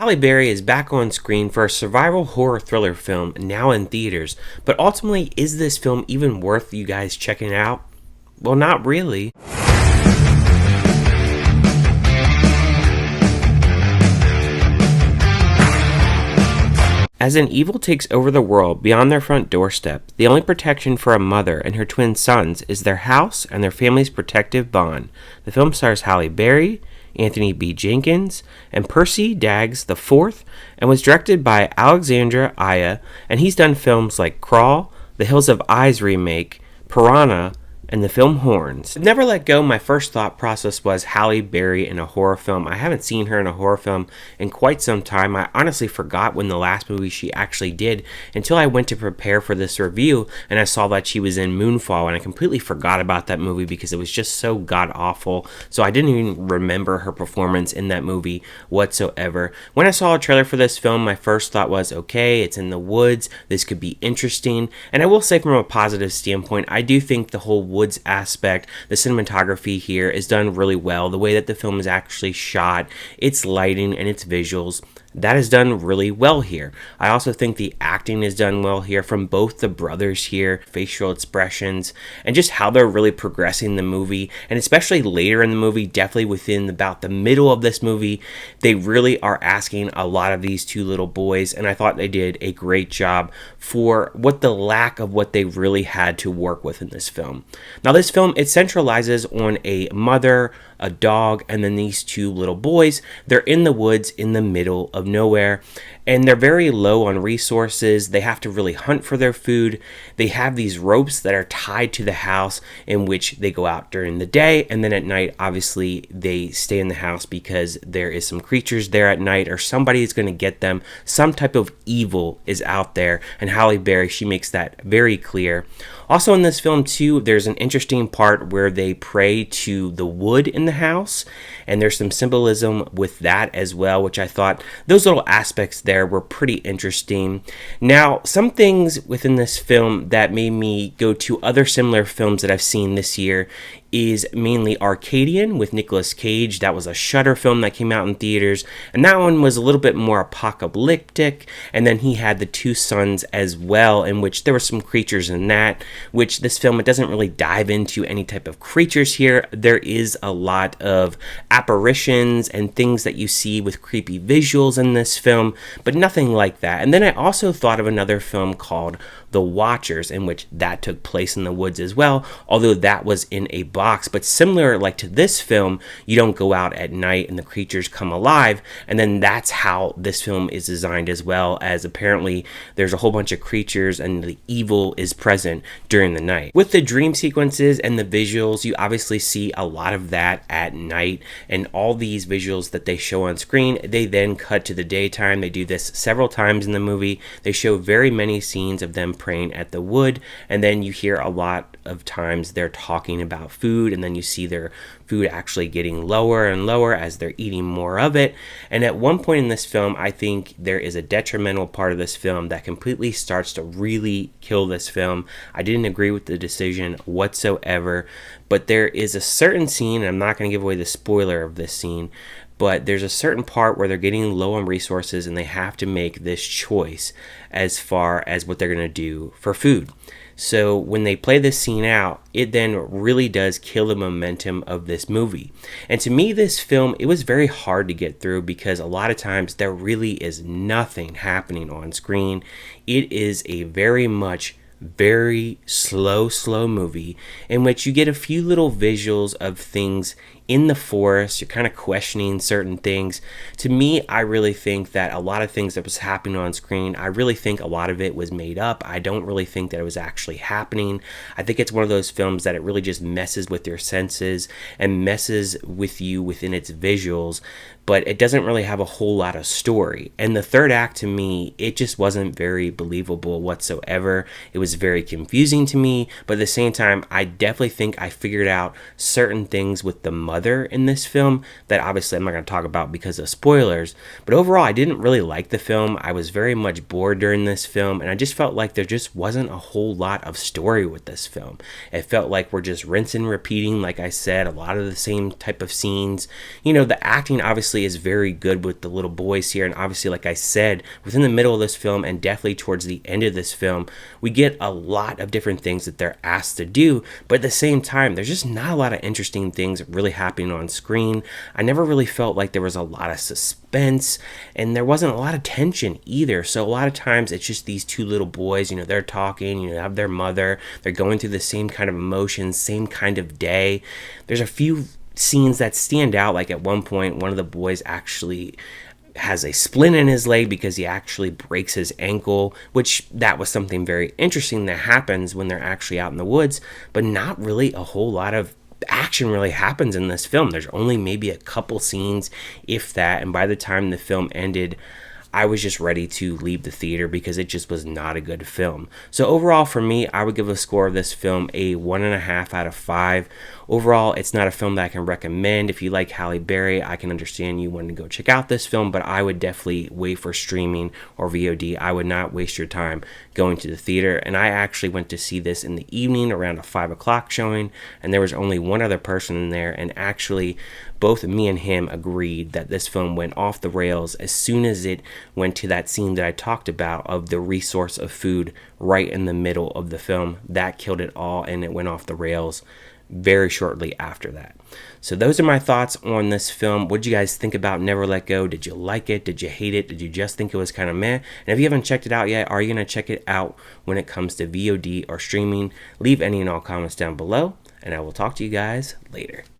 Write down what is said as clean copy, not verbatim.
Halle Berry is back on screen for a survival horror thriller film now in theaters, but ultimately, is this film even worth you guys checking out? Well, not really. As an evil takes over the world beyond their front doorstep, the only protection for a mother and her twin sons is their house and their family's protective bond. The film stars Halle Berry, Anthony B. Jenkins, and Percy Daggs IV, and was directed by Alexandre Aja, and he's done films like Crawl, the Hills of Eyes remake, Piranha, and the film Horns. Never Let Go, my first thought process was Halle Berry in a horror film. I haven't seen her in a horror film in quite some time. I honestly forgot when the last movie she actually did until I went to prepare for this review and I saw that she was in Moonfall, and I completely forgot about that movie because it was just so god-awful. So I didn't even remember her performance in that movie whatsoever. When I saw a trailer for this film, my first thought was, okay, it's in the woods. This could be interesting. And I will say from a positive standpoint, I do think the whole woods aspect, the cinematography here is done really well. The way that the film is actually shot, its lighting and its visuals, that is done really well here. I also think the acting is done well here from both the brothers here, facial expressions, and just how they're really progressing the movie. And especially later in the movie, definitely within about the middle of this movie, they really are asking a lot of these two little boys, and I thought they did a great job for what the lack of what they really had to work with in this film. Now this film, it centralizes on a mother, a dog, and then these two little boys. They're in the woods in the middle of nowhere, and they're very low on resources. They have to really hunt for their food. They have these ropes that are tied to the house in which they go out during the day, and then at night obviously they stay in the house because there is some creatures there at night, or somebody is going to get them. Some type of evil is out there, and Halle Berry, she makes that very clear. Also in this film too, there's an interesting part where they pray to the wood in the house, and there's some symbolism with that as well, which I thought those little aspects there were pretty interesting. Now, some things within this film that made me go to other similar films that I've seen this year is mainly Arcadian with Nicolas Cage. That was a Shudder film that came out in theaters, and that one was a little bit more apocalyptic. And then he had The Two Sons as well, in which there were some creatures in that, which this film, it doesn't really dive into any type of creatures here. There is a lot of apparitions and things that you see with creepy visuals in this film, but nothing like that. And then I also thought of another film called The Watchers, in which that took place in the woods as well, although that was in a box. But similar like to this film, you don't go out at night and the creatures come alive, and then that's how this film is designed as well, as apparently there's a whole bunch of creatures and the evil is present during the night. With the dream sequences and the visuals, you obviously see a lot of that at night, and all these visuals that they show on screen, they then cut to the daytime. They do this several times in the movie. They show very many scenes of them praying at the wood, and then you hear a lot of times they're talking about food, and then you see their food actually getting lower and lower as they're eating more of it. And at one point in this film, I think there is a detrimental part of this film that completely starts to really kill this film. I didn't agree with the decision whatsoever, but there is a certain scene, and I'm not going to give away the spoiler of this scene, but there's a certain part where they're getting low on resources and they have to make this choice as far as what they're going to do for food. So when they play this scene out, it then really does kill the momentum of this movie. And to me, this film, it was very hard to get through because a lot of times there really is nothing happening on screen. It is a very slow movie in which you get a few little visuals of things in the forest. You're kind of questioning certain things. To me, I really think that a lot of things that was happening on screen, I really think a lot of it was made up. I don't really think that it was actually happening. I think it's one of those films that it really just messes with your senses and messes with you within its visuals, but it doesn't really have a whole lot of story. And the third act, to me, it just wasn't very believable whatsoever. It was very confusing to me, but at the same time, I definitely think I figured out certain things with the mother mother in this film that obviously I'm not going to talk about because of spoilers. But overall, I didn't really like the film. I was very much bored during this film, and I just felt like there just wasn't a whole lot of story with this film. It felt like we're just rinsing and repeating, like I said, a lot of the same type of scenes. You know, the acting obviously is very good with the little boys here, and obviously, like I said, within the middle of this film and definitely towards the end of this film, we get a lot of different things that they're asked to do, but at the same time, there's just not a lot of interesting things really happening on screen. I never really felt like there was a lot of suspense, and there wasn't a lot of tension either. So a lot of times it's just these two little boys, you know, they're talking, you know, have their mother, they're going through the same kind of emotions, same kind of day. There's a few scenes that stand out, like at one point, one of the boys actually has a splint in his leg because he actually breaks his ankle, which that was something very interesting that happens when they're actually out in the woods, but not really a whole lot of action really happens in this film. There's only maybe a couple scenes, if that, and by the time the film ended, I was just ready to leave the theater because it just was not a good film. So overall, for me, I would give a score of this film a 1.5 out of 5. Overall, it's not a film that I can recommend. If you like Halle Berry, I can understand you wanting to go check out this film, but I would definitely wait for streaming or VOD. I would not waste your time going to the theater. And I actually went to see this in the evening around a 5 o'clock showing, and there was only one other person in there, and actually both me and him agreed that this film went off the rails as soon as it went to that scene that I talked about of the resource of food right in the middle of the film. That killed it all, and it went off the rails very shortly after that. So those are my thoughts on this film. What did you guys think about Never Let Go? Did you like it? Did you hate it? Did you just think it was kind of meh? And if you haven't checked it out yet, are you going to check it out when it comes to VOD or streaming? Leave any and all comments down below, and I will talk to you guys later.